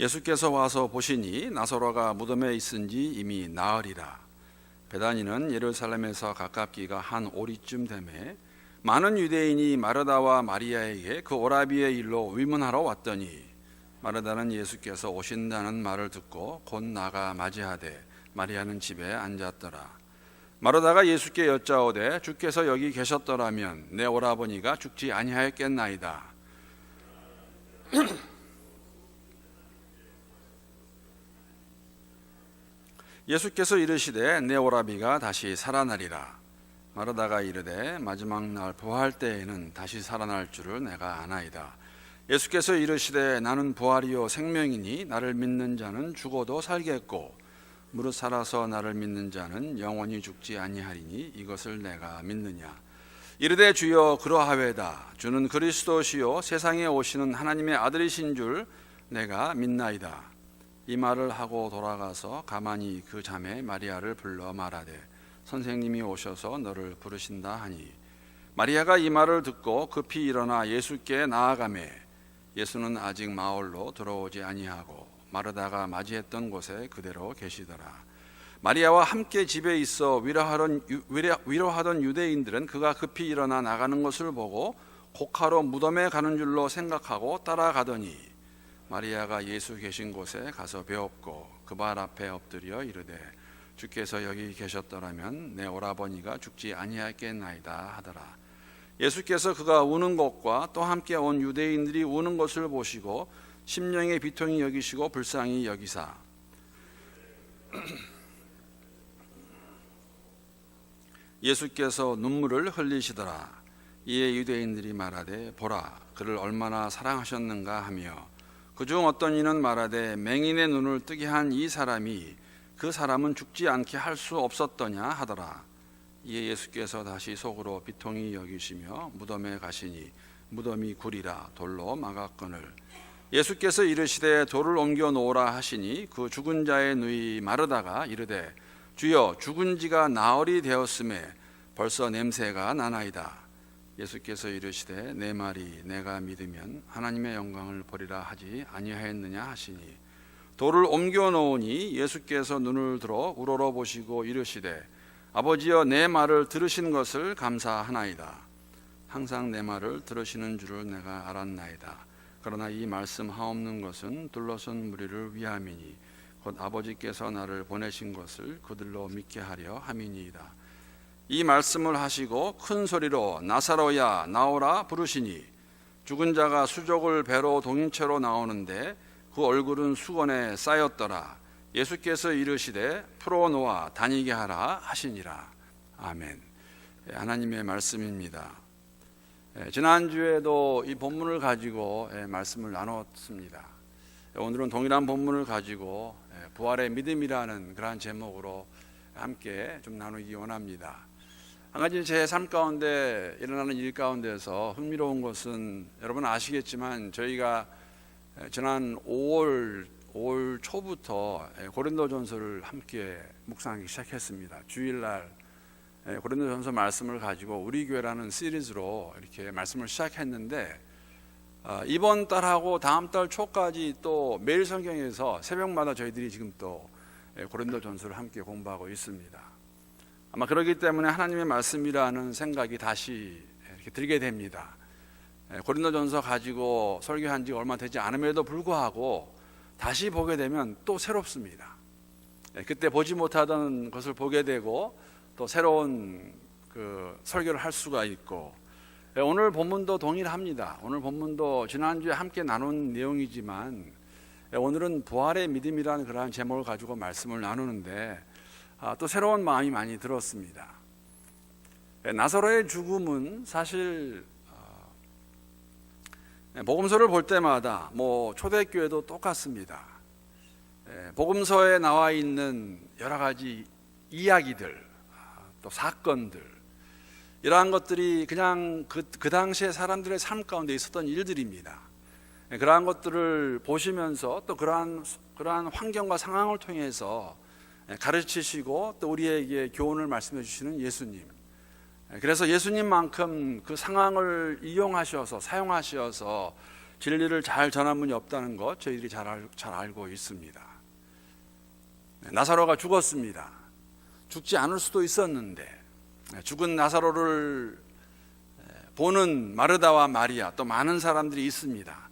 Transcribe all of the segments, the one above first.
예수께서 와서 보시니 나사로가 무덤에 있은지 이미 나흘이라. 베다니는 예루살렘에서 가깝기가 한 오리쯤 되매 많은 유대인이 마르다와 마리아에게 그 오라비의 일로 위문하러 왔더니, 마르다는 예수께서 오신다는 말을 듣고 곧 나가 맞이하되 마리아는 집에 앉았더라. 마르다가 예수께 여짜오되 주께서 여기 계셨더라면 내 오라버니가 죽지 아니하였겠나이다. 예수께서 이르시되 내 오라비가 다시 살아나리라. 마르다가 이르되 마지막 날 부활 때에는 다시 살아날 줄을 내가 아나이다. 예수께서 이르시되 나는 부활이요 생명이니 나를 믿는 자는 죽어도 살겠고 무릇 살아서 나를 믿는 자는 영원히 죽지 아니하리니 이것을 내가 믿느냐. 이르되 주여 그러하외다. 주는 그리스도시요 세상에 오시는 하나님의 아들이신 줄 내가 믿나이다. 이 말을 하고 돌아가서 가만히 그 자매 마리아를 불러 말하되 선생님이 오셔서 너를 부르신다 하니, 마리아가 이 말을 듣고 급히 일어나 예수께 나아가매 예수는 아직 마을로 들어오지 아니하고 마르다가 맞이했던 곳에 그대로 계시더라. 마리아와 함께 집에 있어 위로하던 유대인들은 그가 급히 일어나 나가는 것을 보고 곡하러 무덤에 가는 줄로 생각하고 따라가더니, 마리아가 예수 계신 곳에 가서 배웠고 그 발 앞에 엎드려 이르되 주께서 여기 계셨더라면 내 오라버니가 죽지 아니하였겠나이다 하더라. 예수께서 그가 우는 것과 또 함께 온 유대인들이 우는 것을 보시고 심령의 비통히 여기시고 불쌍히 여기사 예수께서 눈물을 흘리시더라. 이에 유대인들이 말하되 보라 그를 얼마나 사랑하셨는가 하며, 그중 어떤 이는 말하되 맹인의 눈을 뜨게 한 이 사람이 그 사람은 죽지 않게 할 수 없었더냐 하더라. 이에 예수께서 다시 속으로 비통히 여기시며 무덤에 가시니 무덤이 굴이라 돌로 막았거늘, 예수께서 이르시되 돌을 옮겨 놓으라 하시니 그 죽은 자의 누이 마르다가 이르되 주여 죽은 지가 나흘이 되었음에 벌써 냄새가 나나이다. 예수께서 이르시되 내 말이 내가 믿으면 하나님의 영광을 보리라 하지 아니하였느냐 하시니, 돌을 옮겨 놓으니 예수께서 눈을 들어 우러러 보시고 이르시되 아버지여 내 말을 들으신 것을 감사하나이다. 항상 내 말을 들으시는 줄을 내가 알았나이다. 그러나 이 말씀하옵는 것은 둘러선 무리를 위함이니 곧 아버지께서 나를 보내신 것을 그들로 믿게 하려 함이니이다. 이 말씀을 하시고 큰 소리로 나사로야 나오라 부르시니 죽은 자가 수족을 배로 동인 채로 나오는데 그 얼굴은 수건에 쌓였더라. 예수께서 이르시되 풀어놓아 다니게 하라 하시니라. 아멘. 하나님의 말씀입니다. 지난주에도 이 본문을 가지고 말씀을 나눴습니다. 오늘은 동일한 본문을 가지고 부활의 믿음이라는 그러한 제목으로 함께 좀 나누기 원합니다. 한 가지 제 삶 가운데 일어나는 일 가운데서 흥미로운 것은 여러분 아시겠지만 저희가 지난 5월 초부터 고린도전서를 함께 묵상하기 시작했습니다. 주일날 고린도전서 말씀을 가지고 우리 교회라는 시리즈로 이렇게 말씀을 시작했는데, 이번 달하고 다음 달 초까지 또 매일 성경에서 새벽마다 저희들이 지금 또 고린도전서를 함께 공부하고 있습니다. 아마 그렇기 때문에 하나님의 말씀이라는 생각이 다시 이렇게 들게 됩니다. 고린도전서 가지고 설교한 지 얼마 되지 않음에도 불구하고 다시 보게 되면 또 새롭습니다. 그때 보지 못하던 것을 보게 되고 또 새로운 그 설교를 할 수가 있고, 오늘 본문도 동일합니다. 오늘 본문도 지난주에 함께 나눈 내용이지만 오늘은 부활의 믿음이라는 그러한 제목을 가지고 말씀을 나누는데 또 새로운 마음이 많이 들었습니다. 나사로의 죽음은 사실 복음서를 볼 때마다 초대교회도 똑같습니다. 복음서에 나와 있는 여러 가지 이야기들, 또 사건들, 이러한 것들이 그냥 그 당시에 사람들의 삶 가운데 있었던 일들입니다. 그러한 것들을 보시면서 또 그러한 환경과 상황을 통해서 가르치시고 또 우리에게 교훈을 말씀해 주시는 예수님, 그래서 예수님만큼 그 상황을 이용하셔서 사용하셔서 진리를 잘 전한 분이 없다는 것 저희들이 잘 알고 있습니다. 나사로가 죽었습니다. 죽지 않을 수도 있었는데 죽은 나사로를 보는 마르다와 마리아 또 많은 사람들이 있습니다.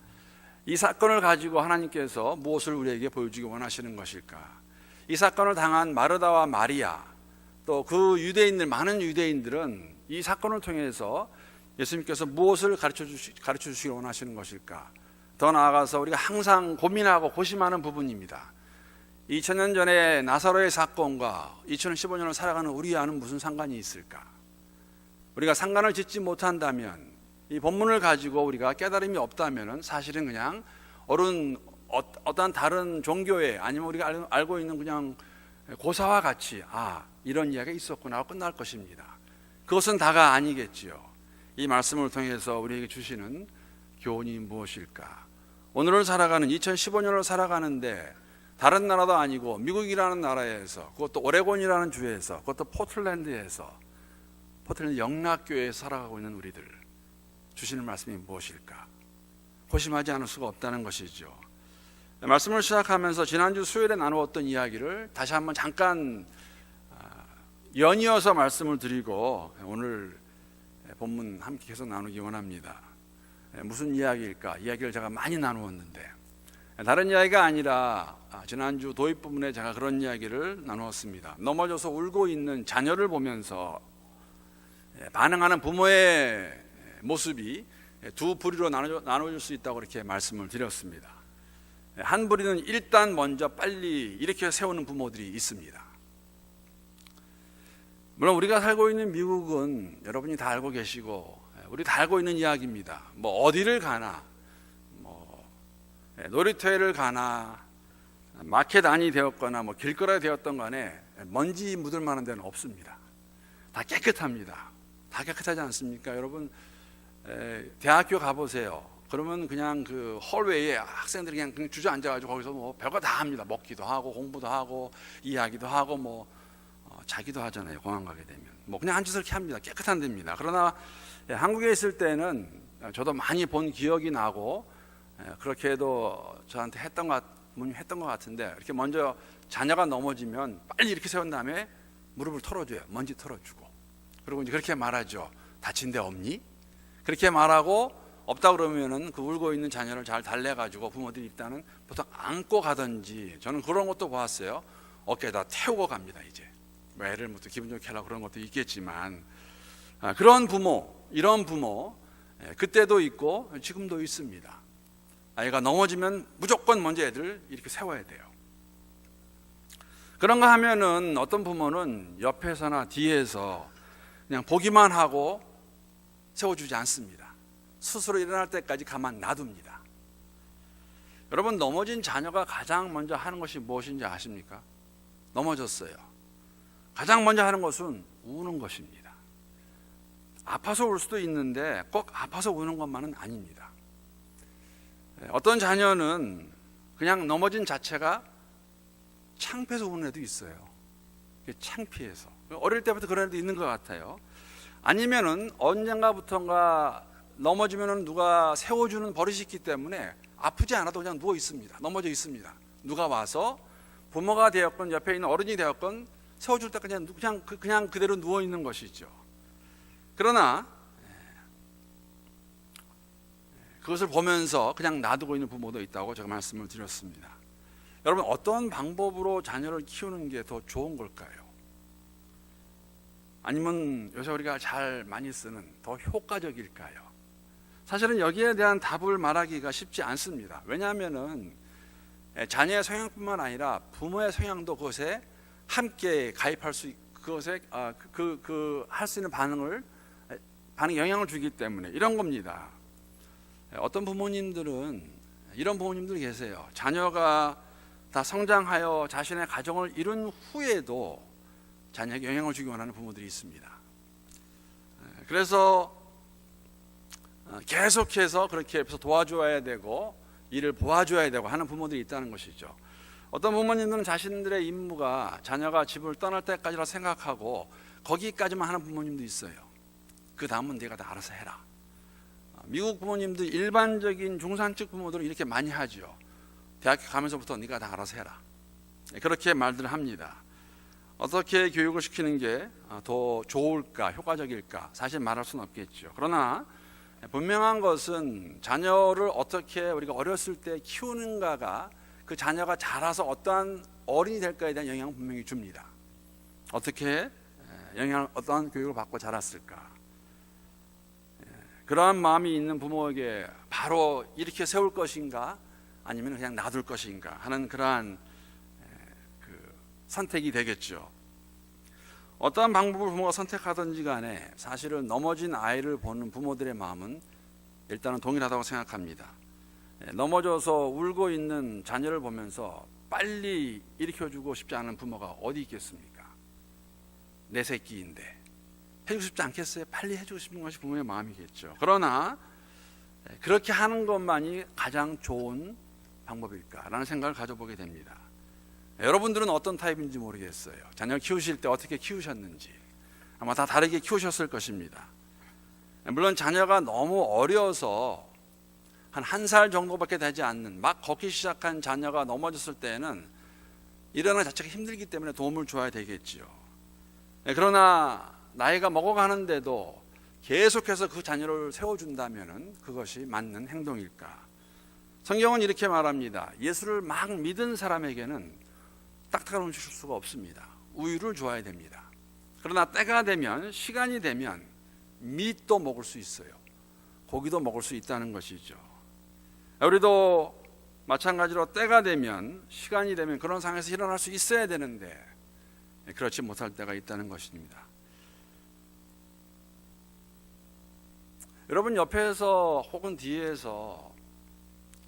이 사건을 가지고 하나님께서 무엇을 우리에게 보여주기 원하시는 것일까? 이 사건을 당한 마르다와 마리아 또 그 유대인들, 많은 유대인들은 이 사건을 통해서 예수님께서 무엇을 가르쳐 주시기 원하시는 것일까? 더 나아가서 우리가 항상 고민하고 고심하는 부분입니다. 2000년 전에 나사로의 사건과 2015년을 살아가는 우리와는 무슨 상관이 있을까? 우리가 상관을 짓지 못한다면, 이 본문을 가지고 우리가 깨달음이 없다면 사실은 그냥 어떤 다른 종교에 아니면 우리가 알고 있는 그냥 고사와 같이 이런 이야기가 있었구나 하고 끝날 것입니다. 그것은 다가 아니겠지요. 이 말씀을 통해서 우리에게 주시는 교훈이 무엇일까? 오늘을 살아가는 2015년을 살아가는데 다른 나라도 아니고 미국이라는 나라에서, 그것도 오레곤이라는 주에서, 그것도 포틀랜드 영락교회에 살아가고 있는 우리들 주시는 말씀이 무엇일까? 고심하지 않을 수가 없다는 것이죠. 말씀을 시작하면서 지난주 수요일에 나누었던 이야기를 다시 한번 잠깐 연이어서 말씀을 드리고 오늘 본문 함께 계속 나누기 원합니다. 무슨 이야기일까? 이야기를 제가 많이 나누었는데 다른 이야기가 아니라 지난주 도입 부분에 제가 그런 이야기를 나누었습니다. 넘어져서 울고 있는 자녀를 보면서 반응하는 부모의 모습이 두 부류로 나눠질 수 있다고 이렇게 말씀을 드렸습니다. 한 부류는 일단 먼저 빨리 일으켜 세우는 부모들이 있습니다. 물론 우리가 살고 있는 미국은 여러분이 다 알고 계시고 우리 다 알고 있는 이야기입니다. 뭐 어디를 가나, 놀이터를 가나, 마켓 안이 되었거나 길거리가 되었던 간에 먼지 묻을 만한 데는 없습니다. 다 깨끗합니다. 다 깨끗하지 않습니까? 여러분 대학교 가보세요. 그러면 그냥 그 홀웨이에 학생들이 그냥 주저앉아가지고 거기서 별거 다 합니다. 먹기도 하고 공부도 하고 이야기도 하고 자기도 하잖아요. 공항 가게 되면 그냥 앉아서 이렇게 합니다. 깨끗한 데입니다. 그러나 한국에 있을 때는 저도 많이 본 기억이 나고 그렇게 해도 저한테 했던 것 같은데 이렇게 먼저 자녀가 넘어지면 빨리 이렇게 세운 다음에 무릎을 털어줘요. 먼지 털어주고. 그리고 이제 그렇게 말하죠. 다친 데 없니? 그렇게 말하고 없다 그러면은 그 울고 있는 자녀를 잘 달래가지고 부모들이 일단은 보통 안고 가든지, 저는 그런 것도 보았어요. 어깨에다 태우고 갑니다. 이제 애를 기분 좋게 하려고 그런 것도 있겠지만 그런 부모, 이런 부모 그때도 있고 지금도 있습니다. 아이가 넘어지면 무조건 먼저 애들 이렇게 세워야 돼요. 그런 거 하면은 어떤 부모는 옆에서나 뒤에서 그냥 보기만 하고 세워주지 않습니다. 스스로 일어날 때까지 가만 놔둡니다. 여러분, 넘어진 자녀가 가장 먼저 하는 것이 무엇인지 아십니까? 넘어졌어요. 가장 먼저 하는 것은 우는 것입니다. 아파서 울 수도 있는데 꼭 아파서 우는 것만은 아닙니다. 어떤 자녀는 그냥 넘어진 자체가 창피해서 우는 애도 있어요. 창피해서. 어릴 때부터 그런 애도 있는 것 같아요. 아니면은 언젠가부터가 넘어지면은 누가 세워주는 버릇이 있기 때문에 아프지 않아도 그냥 누워 있습니다. 넘어져 있습니다. 누가 와서 부모가 되었건 옆에 있는 어른이 되었건 세워줄 때 그냥 그대로 누워 있는 것이죠. 그러나 그것을 보면서 그냥 놔두고 있는 부모도 있다고 제가 말씀을 드렸습니다. 여러분, 어떤 방법으로 자녀를 키우는 게 더 좋은 걸까요? 아니면 요새 우리가 잘 많이 쓰는 더 효과적일까요? 사실은 여기에 대한 답을 말하기가 쉽지 않습니다. 왜냐하면은 자녀의 성향뿐만 아니라 부모의 성향도 그것에 함께 가입할 수, 그것에 할 수 있는 반응 영향을 주기 때문에 이런 겁니다. 어떤 부모님들은 이런 부모님들이 계세요. 자녀가 다 성장하여 자신의 가정을 이룬 후에도 자녀에게 영향을 주기 원하는 부모들이 있습니다. 그래서 계속해서 그렇게 해서 도와줘야 되고 일을 도와줘야 되고 하는 부모들이 있다는 것이죠. 어떤 부모님들은 자신들의 임무가 자녀가 집을 떠날 때까지라 생각하고 거기까지만 하는 부모님도 있어요. 그 다음은 네가 다 알아서 해라. 미국 부모님들 일반적인 중산층 부모들은 이렇게 많이 하죠. 대학교 가면서부터 네가 다 알아서 해라. 그렇게 말들을 합니다. 어떻게 교육을 시키는 게 더 좋을까, 효과적일까? 사실 말할 수는 없겠죠. 그러나 분명한 것은 자녀를 어떻게 우리가 어렸을 때 키우는가가 그 자녀가 자라서 어떠한 어른이 될까에 대한 영향을 분명히 줍니다. 어떻게 어떠한 교육을 받고 자랐을까? 그러한 마음이 있는 부모에게 바로 이렇게 세울 것인가, 아니면 그냥 놔둘 것인가 하는 그러한 선택이 되겠죠. 어떠한 방법을 부모가 선택하든지 간에 사실은 넘어진 아이를 보는 부모들의 마음은 일단은 동일하다고 생각합니다. 넘어져서 울고 있는 자녀를 보면서 빨리 일으켜주고 싶지 않은 부모가 어디 있겠습니까? 내 새끼인데 해주고 싶지 않겠어요? 빨리 해주고 싶은 것이 부모의 마음이겠죠. 그러나 그렇게 하는 것만이 가장 좋은 방법일까라는 생각을 가져보게 됩니다. 여러분들은 어떤 타입인지 모르겠어요. 자녀 키우실 때 어떻게 키우셨는지 아마 다 다르게 키우셨을 것입니다. 물론 자녀가 너무 어려서 한 1살 정도밖에 되지 않는 막 걷기 시작한 자녀가 넘어졌을 때는 일어나는 자체가 힘들기 때문에 도움을 줘야 되겠지요. 그러나 나이가 먹어가는데도 계속해서 그 자녀를 세워준다면 그것이 맞는 행동일까? 성경은 이렇게 말합니다. 예수를 막 믿은 사람에게는 딱딱한 음식 줄 수가 없습니다. 우유를 줘야 됩니다. 그러나 때가 되면, 시간이 되면 밑도 먹을 수 있어요. 고기도 먹을 수 있다는 것이죠. 우리도 마찬가지로 때가 되면, 시간이 되면 그런 상황에서 일어날 수 있어야 되는데 그렇지 못할 때가 있다는 것입니다. 여러분 옆에서 혹은 뒤에서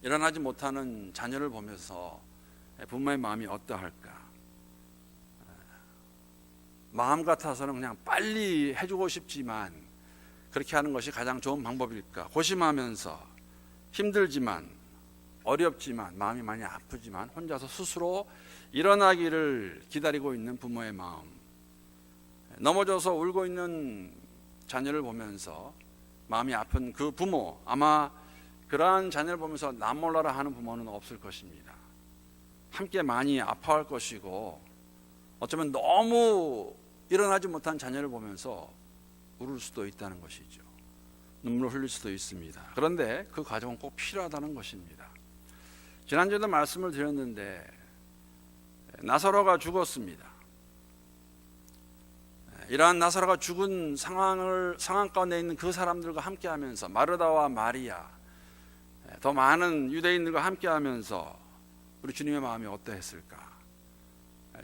일어나지 못하는 자녀를 보면서 부모의 마음이 어떠할까? 마음 같아서는 그냥 빨리 해주고 싶지만 그렇게 하는 것이 가장 좋은 방법일까? 고심하면서 힘들지만 어렵지만 마음이 많이 아프지만 혼자서 스스로 일어나기를 기다리고 있는 부모의 마음, 넘어져서 울고 있는 자녀를 보면서 마음이 아픈 그 부모, 아마 그러한 자녀를 보면서 나 몰라라 하는 부모는 없을 것입니다. 함께 많이 아파할 것이고 어쩌면 너무 일어나지 못한 자녀를 보면서 울을 수도 있다는 것이죠. 눈물을 흘릴 수도 있습니다. 그런데 그 과정은 꼭 필요하다는 것입니다. 지난주에도 말씀을 드렸는데 나사로가 죽었습니다. 이러한 나사로가 죽은 상황 가운데 있는 그 사람들과 함께하면서 마르다와 마리아, 더 많은 유대인들과 함께하면서 우리 주님의 마음이 어떠했을까?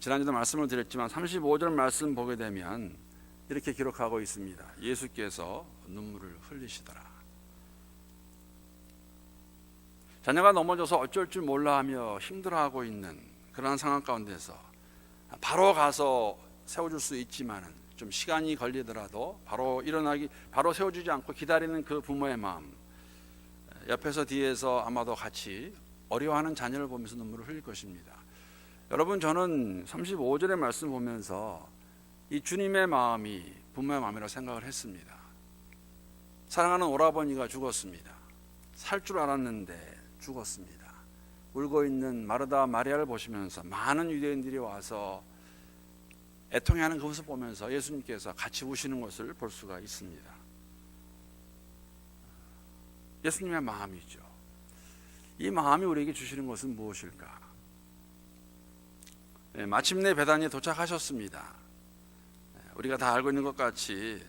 지난주도 말씀을 드렸지만 35절 말씀 보게 되면 이렇게 기록하고 있습니다. 예수께서 눈물을 흘리시더라. 자녀가 넘어져서 어쩔 줄 몰라 하며 힘들어하고 있는 그런 상황 가운데서 바로 가서 세워줄 수 있지만은 좀 시간이 걸리더라도 바로 세워주지 않고 기다리는 그 부모의 마음, 옆에서 뒤에서 아마도 같이 어려워하는 자녀를 보면서 눈물을 흘릴 것입니다. 여러분, 저는 35절의 말씀 보면서 이 주님의 마음이 부모의 마음이라고 생각을 했습니다. 사랑하는 오라버니가 죽었습니다. 살 줄 알았는데 죽었습니다. 울고 있는 마르다와 마리아를 보시면서 많은 유대인들이 와서 애통해하는 그 모습을 보면서 예수님께서 같이 우시는 것을 볼 수가 있습니다. 예수님의 마음이죠. 이 마음이 우리에게 주시는 것은 무엇일까? 마침내 베다니에 도착하셨습니다. 우리가 다 알고 있는 것 같이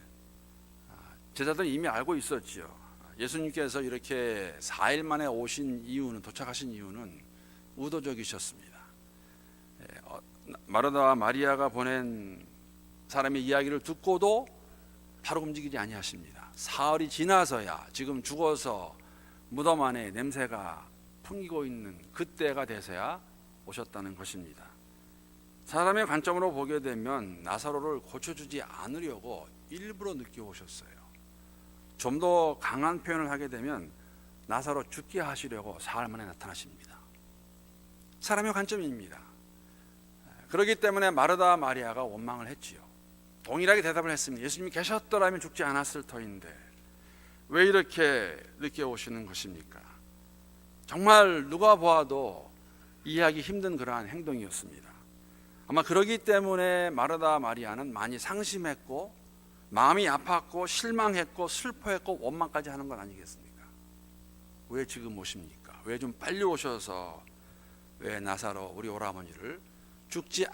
제자들은 이미 알고 있었지요. 예수님께서 이렇게 4일 만에 도착하신 이유는 의도적이셨습니다. 마르다와 마리아가 보낸 사람의 이야기를 듣고도 바로 움직이지 아니하십니다. 사흘이 지나서야 지금 죽어서 무덤 안에 냄새가 풍기고 있는 그때가 돼서야 오셨다는 것입니다. 사람의 관점으로 보게 되면 나사로를 고쳐주지 않으려고 일부러 늦게 오셨어요. 좀 더 강한 표현을 하게 되면 나사로 죽게 하시려고 사흘 만에 나타나십니다. 사람의 관점입니다. 그렇기 때문에 마르다와 마리아가 원망을 했지요. 동일하게 대답을 했습니다. 예수님이 계셨더라면 죽지 않았을 터인데 왜 이렇게 늦게 오시는 것입니까? 정말 누가 보아도 이해하기 힘든 그러한 행동이었습니다. 아마 그러기 때문에 마르다 마리아는 많이 상심했고 마음이 아팠고 실망했고 슬퍼했고 원망까지 하는 건 아니겠습니까? 왜 지금 오십니까? 왜 좀 빨리 오셔서 왜 나사로 우리 오라버니를 죽지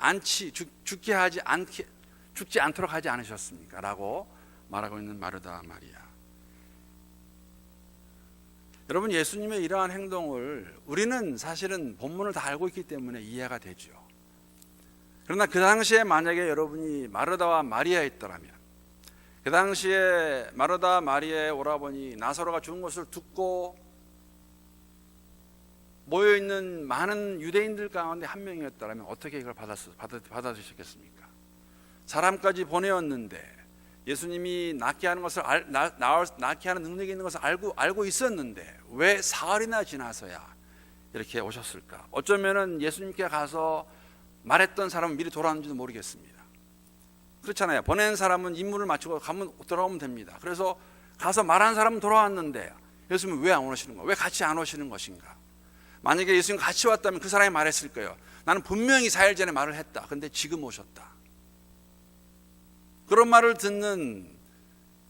않도록 하지 않으셨습니까? 라고 말하고 있는 마르다 마리아. 여러분, 예수님의 이러한 행동을 우리는 사실은 본문을 다 알고 있기 때문에 이해가 되죠. 그러나 그 당시에 만약에 여러분이 마르다와 마리아였더라면, 그 당시에 마르다 마리아의 오라버니 나사로가 죽은 것을 듣고 모여있는 많은 유대인들 가운데 한 명이었다면 어떻게 이걸 받아주셨겠습니까? 사람까지 보내었는데 예수님이 낫게 하는 것을 낫게 하는 능력이 있는 것을 알고 있었는데 왜 사흘이나 지나서야 이렇게 오셨을까? 어쩌면은 예수님께 가서 말했던 사람은 미리 돌아왔는지도 모르겠습니다. 그렇잖아요. 보낸 사람은 임무를 마치고 돌아오면 됩니다. 그래서 가서 말한 사람은 돌아왔는데 예수님은 왜 안 오시는 거예요? 왜 같이 안 오시는 것인가? 만약에 예수님 같이 왔다면 그 사람이 말했을 거예요. 나는 분명히 4일 전에 말을 했다. 그런데 지금 오셨다. 그런 말을 듣는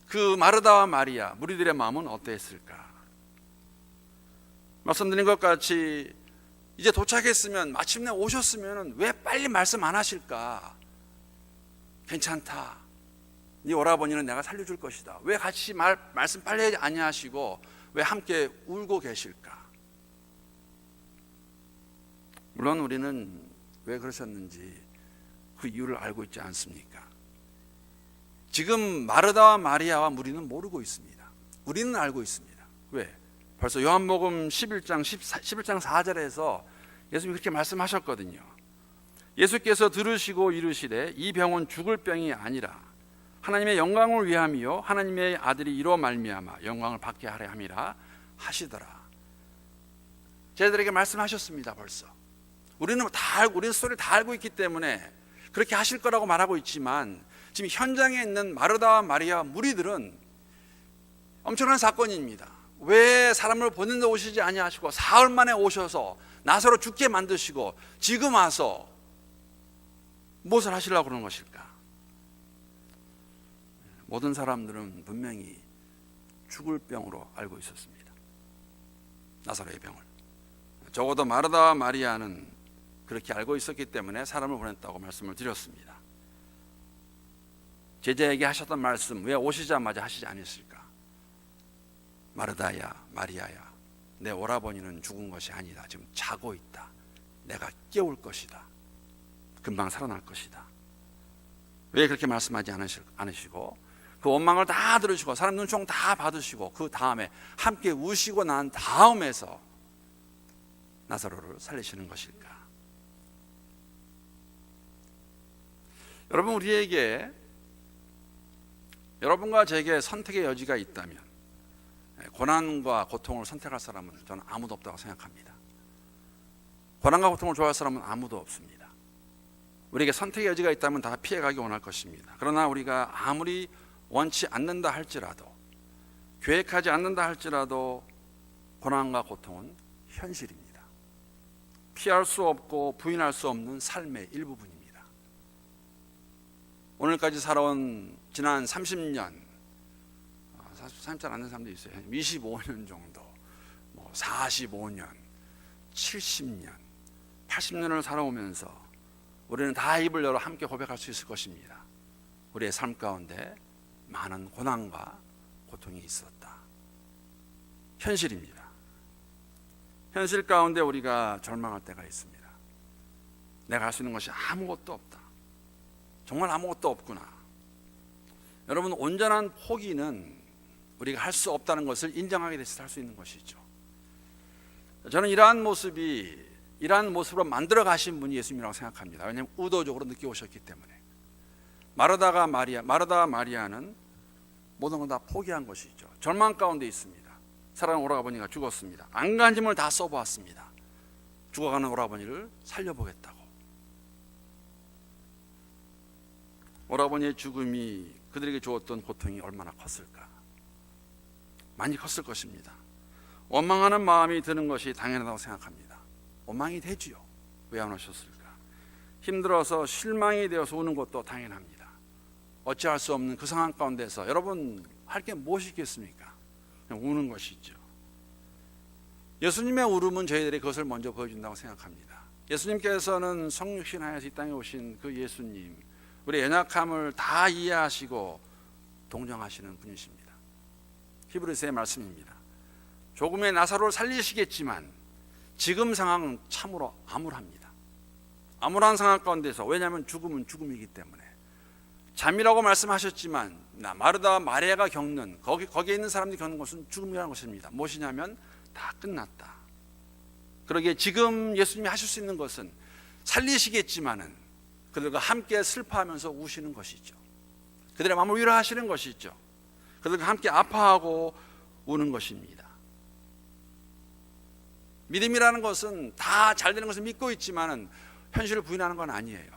그 마르다와 마리아, 무리들의 마음은 어땠을까? 말씀드린 것 같이 이제 도착했으면, 마침내 오셨으면 왜 빨리 말씀 안 하실까? 괜찮다. 네 오라버니는 내가 살려줄 것이다. 왜 같이 말씀 빨리 하지 아니하시고 왜 함께 울고 계실까? 물론 우리는 왜 그러셨는지 그 이유를 알고 있지 않습니까? 지금 마르다와 마리아와 무리는 모르고 있습니다. 우리는 알고 있습니다. 왜? 벌써 요한복음 11장 4절에서 예수님이 그렇게 말씀하셨거든요. 예수께서 들으시고 이르시되 이 병은 죽을 병이 아니라 하나님의 영광을 위함이요 하나님의 아들이 이로 말미암아 영광을 받게 하려 함이라 하시더라. 저희들에게 말씀하셨습니다. 벌써 우리는 다 알고, 우리는 스토리를 다 알고 있기 때문에 그렇게 하실 거라고 말하고 있지만, 지금 현장에 있는 마르다와 마리아 무리들은 엄청난 사건입니다. 왜 사람을 보내는데 오시지 아니하시고 사흘 만에 오셔서 나사로 죽게 만드시고 지금 와서 무엇을 하시려고 그러는 것일까? 모든 사람들은 분명히 죽을 병으로 알고 있었습니다. 나사로의 병을. 적어도 마르다와 마리아는 그렇게 알고 있었기 때문에 사람을 보냈다고 말씀을 드렸습니다. 제자에게 하셨던 말씀 왜 오시자마자 하시지 않았을까? 마르다야, 마리아야, 내 오라버니는 죽은 것이 아니다. 지금 자고 있다. 내가 깨울 것이다. 금방 살아날 것이다. 왜 그렇게 말씀하지 않으시고 그 원망을 다 들으시고 사람 눈총 다 받으시고 그 다음에 함께 우시고 난 다음에서 나사로를 살리시는 것일까? 여러분, 우리에게, 여러분과 제게 선택의 여지가 있다면 고난과 고통을 선택할 사람은 저는 아무도 없다고 생각합니다. 고난과 고통을 좋아할 사람은 아무도 없습니다. 우리에게 선택의 여지가 있다면 다 피해가기 원할 것입니다. 그러나 우리가 아무리 원치 않는다 할지라도, 계획하지 않는다 할지라도 고난과 고통은 현실입니다. 피할 수 없고 부인할 수 없는 삶의 일부분입니다. 오늘까지 살아온 지난 30년, 사실 잘 안 되는 사람도 있어요. 25년 정도, 45년, 70년, 80년을 살아오면서 우리는 다 입을 열어 함께 고백할 수 있을 것입니다. 우리의 삶 가운데 많은 고난과 고통이 있었다. 현실입니다. 현실 가운데 우리가 절망할 때가 있습니다. 내가 할 수 있는 것이 아무것도 없다. 정말 아무것도 없구나. 여러분, 온전한 포기는 우리가 할 수 없다는 것을 인정하게 됐을 때 할 수 있는 것이죠. 저는 이러한 모습으로 만들어 가신 분이 예수님이라고 생각합니다. 왜냐하면 의도적으로 늦게 오셨기 때문에. 마르다와 마리아는 모든 걸 다 포기한 것이죠. 절망 가운데 있습니다. 사랑하는 오라버니가 죽었습니다. 안간 힘을 다 써보았습니다. 죽어가는 오라버니를 살려보겠다고. 오라버니의 죽음이 그들에게 주었던 고통이 얼마나 컸을까. 많이 컸을 것입니다. 원망하는 마음이 드는 것이 당연하다고 생각합니다. 원망이 되지요. 왜 안 오셨을까? 힘들어서 실망이 되어서 우는 것도 당연합니다. 어찌할 수 없는 그 상황 가운데서 여러분 할 게 무엇이겠습니까? 그냥 우는 것이죠. 예수님의 울음은 저희들이 그것을 먼저 보여준다고 생각합니다. 예수님께서는 성육신하여서 이 땅에 오신 그 예수님, 우리 연약함을 다 이해하시고 동정하시는 분이십니다. 히브리서의 말씀입니다. 조금의 나사로를 살리시겠지만 지금 상황은 참으로 암울합니다. 암울한 상황 가운데서, 왜냐하면 죽음은 죽음이기 때문에. 잠이라고 말씀하셨지만 마르다와 마리아가 겪는, 거기에 있는 사람들이 겪는 것은 죽음이라는 것입니다. 무엇이냐면 다 끝났다. 그러기에 지금 예수님이 하실 수 있는 것은 살리시겠지만은 그들과 함께 슬퍼하면서 우시는 것이죠. 그들의 마음을 위로하시는 것이죠. 그들과 함께 아파하고 우는 것입니다. 믿음이라는 것은 다 잘 되는 것을 믿고 있지만은 현실을 부인하는 건 아니에요.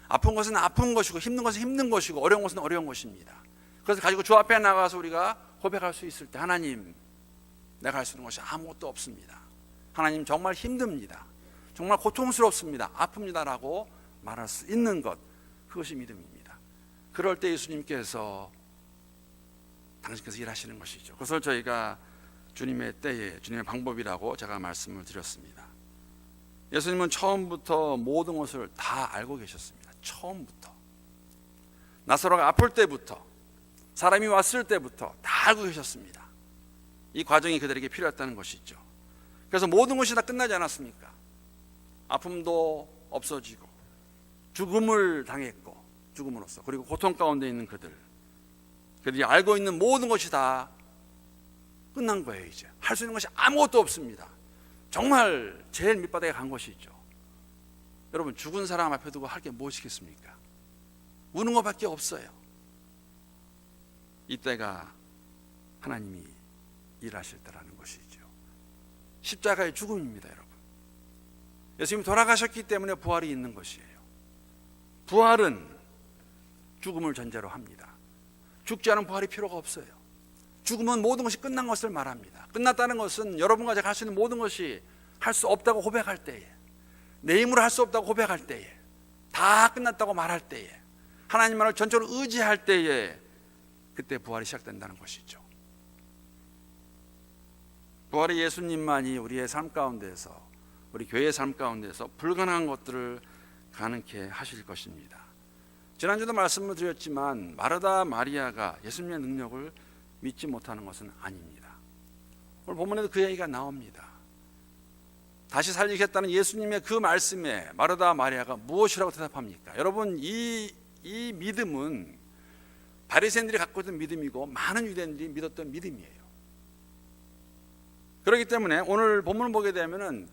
아픈 것은 아픈 것이고 힘든 것은 힘든 것이고 어려운 것은 어려운 것입니다. 그래서 가지고 주 앞에 나가서 우리가 고백할 수 있을 때, 하나님, 내가 할 수 있는 것이 아무것도 없습니다. 하나님, 정말 힘듭니다. 정말 고통스럽습니다. 아픕니다라고 말할 수 있는 것, 그것이 믿음입니다. 그럴 때 예수님께서, 당신께서 일하시는 것이죠. 그것을 저희가 주님의 때에, 주님의 방법이라고 제가 말씀을 드렸습니다. 예수님은 처음부터 모든 것을 다 알고 계셨습니다. 처음부터. 나사로가 아플 때부터, 사람이 왔을 때부터 다 알고 계셨습니다. 이 과정이 그들에게 필요했다는 것이죠. 그래서 모든 것이 다 끝나지 않았습니까? 아픔도 없어지고 죽음을 당했고, 죽음으로써, 그리고 고통 가운데 있는 그들이 알고 있는 모든 것이 다 끝난 거예요. 이제 할 수 있는 것이 아무것도 없습니다. 정말 제일 밑바닥에 간 것이죠. 여러분, 죽은 사람 앞에 두고 할 게 무엇이겠습니까? 우는 것밖에 없어요. 이때가 하나님이 일하실 때라는 것이죠. 십자가의 죽음입니다. 여러분, 예수님이 돌아가셨기 때문에 부활이 있는 것이에요. 부활은 죽음을 전제로 합니다. 죽지 않은 부활이 필요가 없어요. 죽음은 모든 것이 끝난 것을 말합니다. 끝났다는 것은 여러분과 제가 할 수 있는 모든 것이 할 수 없다고 고백할 때에, 내 힘으로 할 수 없다고 고백할 때에, 다 끝났다고 말할 때에, 하나님만을 전적으로 의지할 때에, 그때 부활이 시작된다는 것이죠. 부활의 예수님만이 우리의 삶 가운데서, 우리 교회의 삶 가운데서 불가능한 것들을 가능케 하실 것입니다. 지난주도 말씀을 드렸지만 마르다 마리아가 예수님의 능력을 믿지 못하는 것은 아닙니다. 오늘 본문에도 그 얘기가 나옵니다. 다시 살리겠다는 예수님의 그 말씀에 마르다 마리아가 무엇이라고 대답합니까? 여러분, 이 믿음은 바리새인들이 갖고 있던 믿음이고 많은 유대인들이 믿었던 믿음이에요. 그렇기 때문에 오늘 본문을 보게 되면은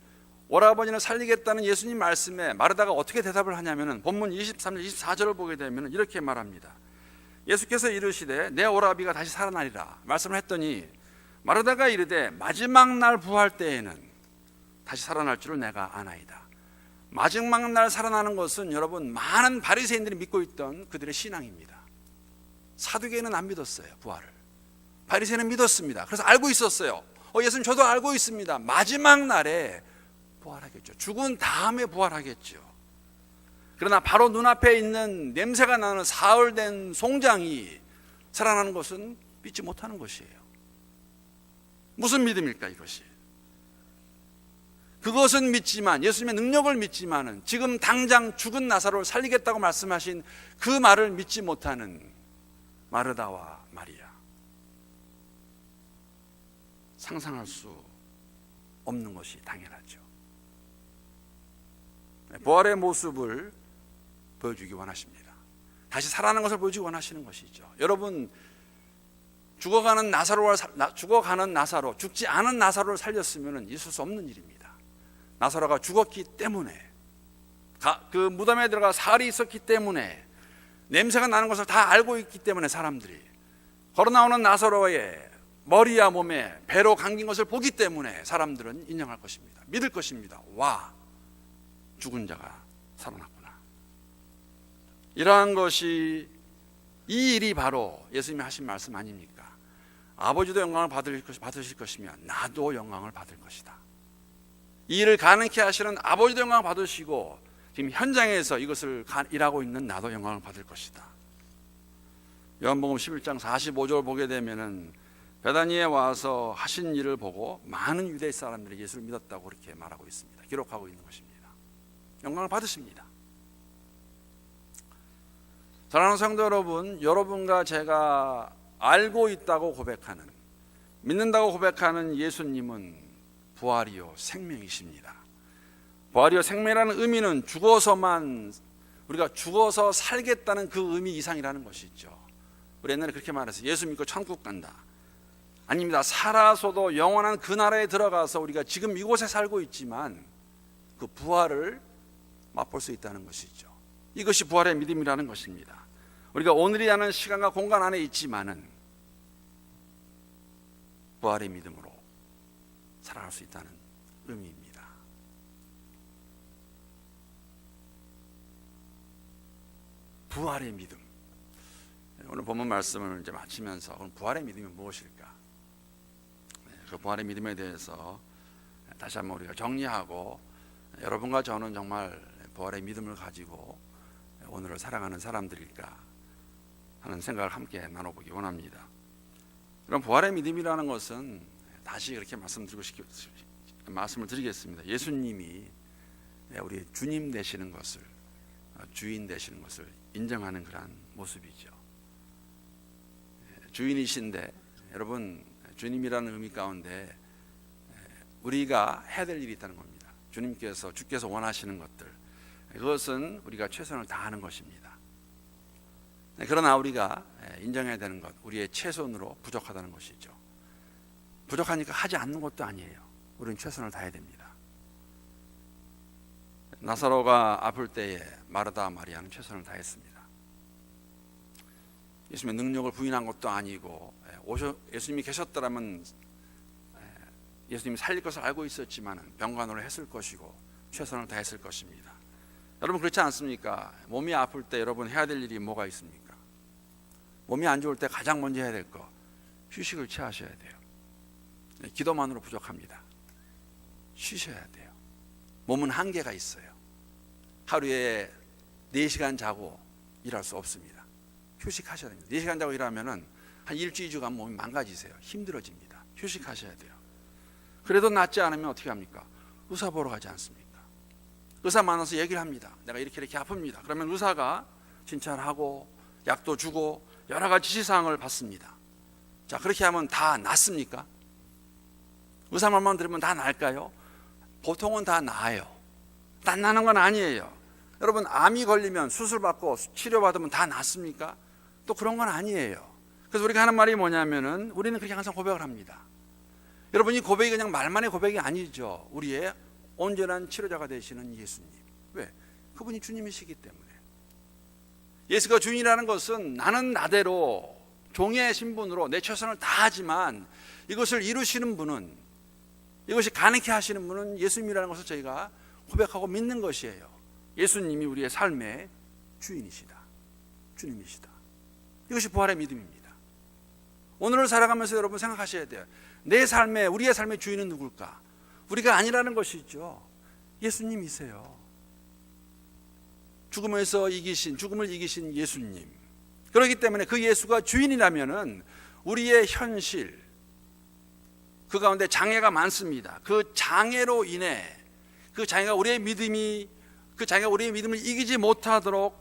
오라버니를 살리겠다는 예수님 말씀에 마르다가 어떻게 대답을 하냐면은 본문 23절 24절을 보게 되면은 이렇게 말합니다. 예수께서 이르시되 내 오라비가 다시 살아나리라 말씀을 했더니 마르다가 이르되 마지막 날 부활 때에는 다시 살아날 줄을 내가 아나이다. 마지막 날 살아나는 것은 여러분 많은 바리새인들이 믿고 있던 그들의 신앙입니다. 사두개인은 안 믿었어요. 부활을. 바리새인은 믿었습니다. 그래서 알고 있었어요. 예수님, 저도 알고 있습니다. 마지막 날에 부활하겠죠. 죽은 다음에 부활하겠죠. 그러나 바로 눈앞에 있는 냄새가 나는 사흘된 송장이 살아나는 것은 믿지 못하는 것이에요. 무슨 믿음일까 이것이? 그것은 믿지만, 예수님의 능력을 믿지만은 지금 당장 죽은 나사로를 살리겠다고 말씀하신 그 말을 믿지 못하는 마르다와 마리아. 상상할 수 없는 것이 당연하죠. 부활의 모습을 보여주기 원하십니다. 다시 살아나는 것을 보여주기 원하시는 것이죠. 여러분, 죽어가는 나사로, 죽지 않은 나사로를 살렸으면 있을 수 없는 일입니다. 나사로가 죽었기 때문에, 그 무덤에 들어가 살이 있었기 때문에, 냄새가 나는 것을 다 알고 있기 때문에 사람들이 걸어 나오는 나사로의 머리와 몸에 배로 감긴 것을 보기 때문에 사람들은 인정할 것입니다. 믿을 것입니다. 와, 죽은 자가 살아났구나. 이러한 것이, 이 일이 바로 예수님이 하신 말씀 아닙니까? 아버지도 영광을 받으실 것이며 나도 영광을 받을 것이다. 이 일을 가능케 하시는 아버지도 영광을 받으시고 지금 현장에서 이것을 일하고 있는 나도 영광을 받을 것이다. 요한복음 11장 45절 보게 되면은 베다니에 와서 하신 일을 보고 많은 유대 사람들이 예수를 믿었다고 그렇게 말하고 있습니다. 기록하고 있는 것입니다. 영광을 받으십니다. 사랑하는 성도 여러분, 여러분과 제가 알고 있다고 고백하는, 믿는다고 고백하는 예수님은 부활이요 생명이십니다. 부활이요 생명이라는 의미는 우리가 죽어서 살겠다는 그 의미 이상이라는 것이죠. 우리 옛날에 그렇게 말했어요. 예수 믿고 천국 간다. 아닙니다. 살아서도 영원한 그 나라에 들어가서 우리가 지금 이곳에 살고 있지만 그 부활을 맛볼 수 있다는 것이죠. 이것이 부활의 믿음이라는 것입니다. 우리가 오늘이라는 시간과 공간 안에 있지만은 부활의 믿음으로 살아갈 수 있다는 의미입니다. 부활의 믿음. 오늘 본문 말씀을 이제 마치면서 오늘 부활의 믿음이 무엇일까? 그 부활의 믿음에 대해서 다시 한번 우리가 정리하고 여러분과 저는 정말 부활의 믿음을 가지고 오늘을 살아가는 사람들일까 하는 생각을 함께 나눠보기 원합니다. 그럼 부활의 믿음이라는 것은 다시 그렇게 말씀을 드리겠습니다. 예수님이 우리 주님 되시는 것을, 주인 되시는 것을 인정하는 그러한 모습이죠. 주인이신데 여러분, 주님이라는 의미 가운데 우리가 해야 될 일이 있다는 겁니다. 주께서 원하시는 것들, 그것은 우리가 최선을 다하는 것입니다. 그러나 우리가 인정해야 되는 것, 우리의 최선으로 부족하다는 것이죠. 부족하니까 하지 않는 것도 아니에요. 우리는 최선을 다해야 됩니다. 나사로가 아플 때에 마르다 마리아는 최선을 다했습니다. 예수님의 능력을 부인한 것도 아니고, 예수님이 계셨더라면 예수님이 살릴 것을 알고 있었지만 병간호를 했을 것이고 최선을 다했을 것입니다. 여러분 그렇지 않습니까? 몸이 아플 때 여러분 해야 될 일이 뭐가 있습니까? 몸이 안 좋을 때 가장 먼저 해야 될 거, 휴식을 취하셔야 돼요. 기도만으로 부족합니다. 쉬셔야 돼요. 몸은 한계가 있어요. 하루에 4시간 자고 일할 수 없습니다. 휴식하셔야 됩니다. 4시간 자고 일하면은 한 일주일 주간 몸이 망가지세요. 힘들어집니다. 휴식하셔야 돼요. 그래도 낫지 않으면 어떻게 합니까? 의사 보러 가지 않습니까? 의사 만나서 얘기를 합니다. 내가 이렇게 아픕니다. 그러면 의사가 진찰하고 약도 주고 여러 가지 지시사항을 받습니다. 자, 그렇게 하면 다 낫습니까? 의사 말만 들으면 다 나을까요? 보통은 다 나아요. 다 나는 건 아니에요. 여러분 암이 걸리면 수술받고 치료받으면 다 낫습니까? 또 그런 건 아니에요. 그래서 우리가 하는 말이 뭐냐면은 우리는 그렇게 항상 고백을 합니다. 여러분 이 고백이 그냥 말만의 고백이 아니죠. 우리의 온전한 치료자가 되시는 예수님. 왜? 그분이 주님이시기 때문에. 예수가 주인이라는 것은 나는 나대로 종의 신분으로 내 최선을 다하지만 이것을 이루시는 분은, 이것이 가능케 하시는 분은 예수님이라는 것을 저희가 고백하고 믿는 것이에요. 예수님이 우리의 삶의 주인이시다, 주님이시다. 이것이 부활의 믿음입니다. 오늘을 살아가면서 여러분 생각하셔야 돼요. 우리의 삶의 주인은 누굴까? 우리가 아니라는 것이죠. 예수님이세요. 죽음을 이기신 예수님. 그렇기 때문에 그 예수가 주인이라면은 우리의 현실, 그 가운데 장애가 많습니다. 그 장애로 인해 그 장애가 우리의 믿음을 이기지 못하도록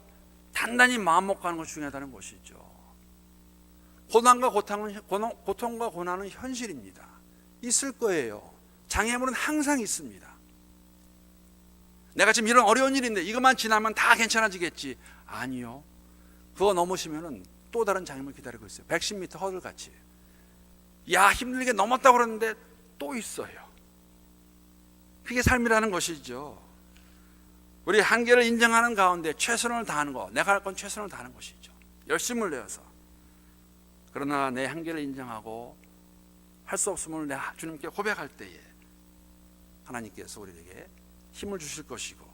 단단히 마음 먹고 하는 것이 중요하다는 것이죠. 고통과 고난은 현실입니다. 있을 거예요. 장애물은 항상 있습니다. 내가 지금 이런 어려운 일인데 이것만 지나면 다 괜찮아지겠지. 아니요. 그거 넘으시면 또 다른 장애물 기다리고 있어요. 110m 허들같이. 야, 힘들게 넘었다고 그러는데 또 있어요. 그게 삶이라는 것이죠. 우리 한계를 인정하는 가운데 최선을 다하는 거, 내가 할 건 최선을 다하는 것이죠. 열심을 내어서. 그러나 내 한계를 인정하고 할 수 없음을 내 주님께 고백할 때에 하나님께서 우리에게 힘을 주실 것이고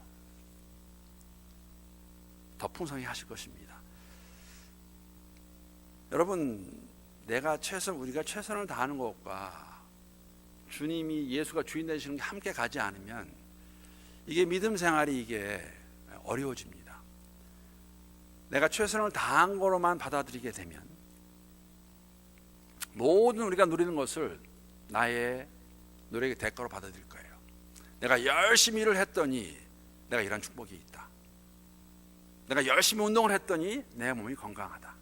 더 풍성히 하실 것입니다. 여러분, 우리가 최선을 다하는 것과 주님이 예수가 주인 되시는 게 함께 가지 않으면 이게 믿음 생활이 이게 어려워집니다. 내가 최선을 다한 거로만 받아들이게 되면 모든 우리가 누리는 것을 나의 노력의 대가로 받아들일 거예요. 내가 열심히 일을 했더니 내가 이런 축복이 있다. 내가 열심히 운동을 했더니 내 몸이 건강하다.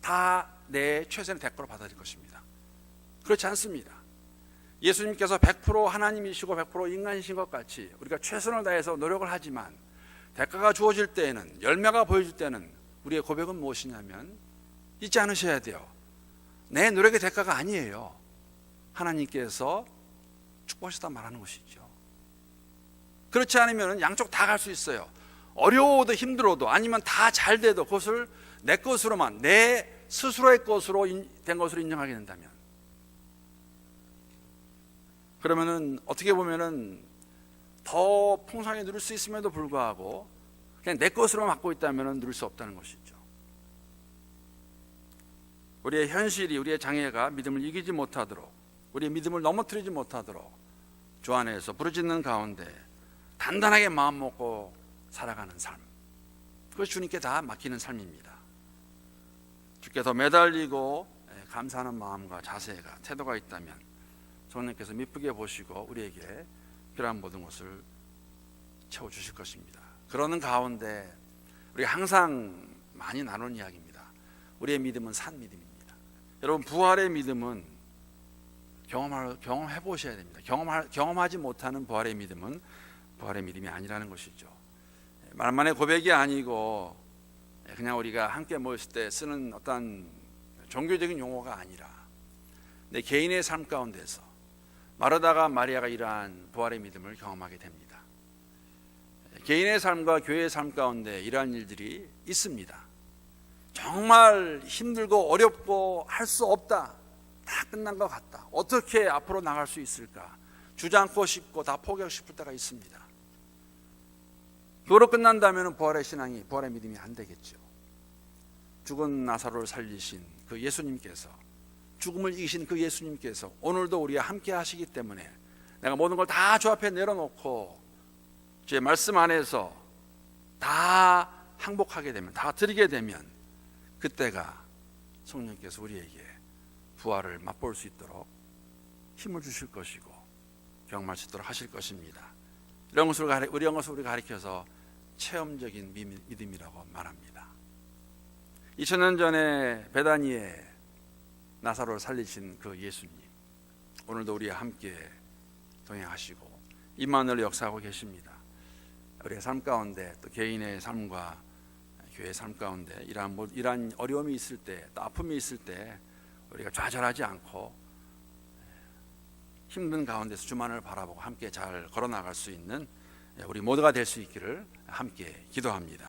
다 내 최선의 대가로 받아들일 것입니다. 그렇지 않습니다. 예수님께서 100% 하나님이시고 100% 인간이신 것 같이 우리가 최선을 다해서 노력을 하지만 대가가 주어질 때에는, 열매가 보여질 때는 우리의 고백은 무엇이냐면 잊지 않으셔야 돼요. 내 노력의 대가가 아니에요. 하나님께서 축복하셨다 말하는 것이죠. 그렇지 않으면 양쪽 다 갈 수 있어요. 어려워도 힘들어도 아니면 다 잘 돼도 그것을 내 것으로만, 내 스스로의 것으로 된 것으로 인정하게 된다면, 그러면은 어떻게 보면은 더 풍성하게 누릴 수 있음에도 불구하고 그냥 내 것으로만 갖고 있다면 누릴 수 없다는 것이죠. 우리의 현실이, 우리의 장애가 믿음을 이기지 못하도록, 우리의 믿음을 넘어뜨리지 못하도록 주 안에서 부르짖는 가운데 단단하게 마음 먹고 살아가는 삶, 그것이 주님께 다 맡기는 삶입니다. 주께 더 매달리고 감사하는 마음과 자세가, 태도가 있다면 성령께서 미쁘게 보시고 우리에게 필요한 모든 것을 채워주실 것입니다. 그러는 가운데 우리가 항상 많이 나누는 이야기입니다. 우리의 믿음은 산 믿음입니다. 여러분, 부활의 믿음은 경험해 보셔야 됩니다. 경험하지 못하는 부활의 믿음은 부활의 믿음이 아니라는 것이죠. 말만의 고백이 아니고 그냥 우리가 함께 모였을 때 쓰는 어떤 종교적인 용어가 아니라 내 개인의 삶 가운데서 마르다가 마리아가 이러한 부활의 믿음을 경험하게 됩니다. 개인의 삶과 교회의 삶 가운데 이러한 일들이 있습니다. 정말 힘들고 어렵고 할 수 없다, 다 끝난 것 같다, 어떻게 앞으로 나갈 수 있을까 주저앉고 싶고 다 포기하고 싶을 때가 있습니다. 그거로 끝난다면 부활의 신앙이, 부활의 믿음이 안 되겠죠. 죽은 나사로를 살리신 그 예수님께서, 죽음을 이기신 그 예수님께서 오늘도 우리와 함께 하시기 때문에 내가 모든 걸 다 주 앞에 내려놓고 주의 말씀 안에서 다 항복하게 되면, 다 드리게 되면 그때가 성령께서 우리에게 부활을 맛볼 수 있도록 힘을 주실 것이고 경험할 수 있도록 하실 것입니다. 이런 것을 우리가 가리켜서 체험적인 믿음이라고 말합니다. 2000년 전에 베다니에 나사로를 살리신 그 예수님, 오늘도 우리와 함께 동행하시고 임마누엘 역사하고 계십니다. 우리의 삶 가운데, 또 개인의 삶과 교회의 삶 가운데 이러한 어려움이 있을 때, 또 아픔이 있을 때 우리가 좌절하지 않고 힘든 가운데서 주만을 바라보고 함께 잘 걸어나갈 수 있는 우리 모두가 될 수 있기를 함께 기도합니다.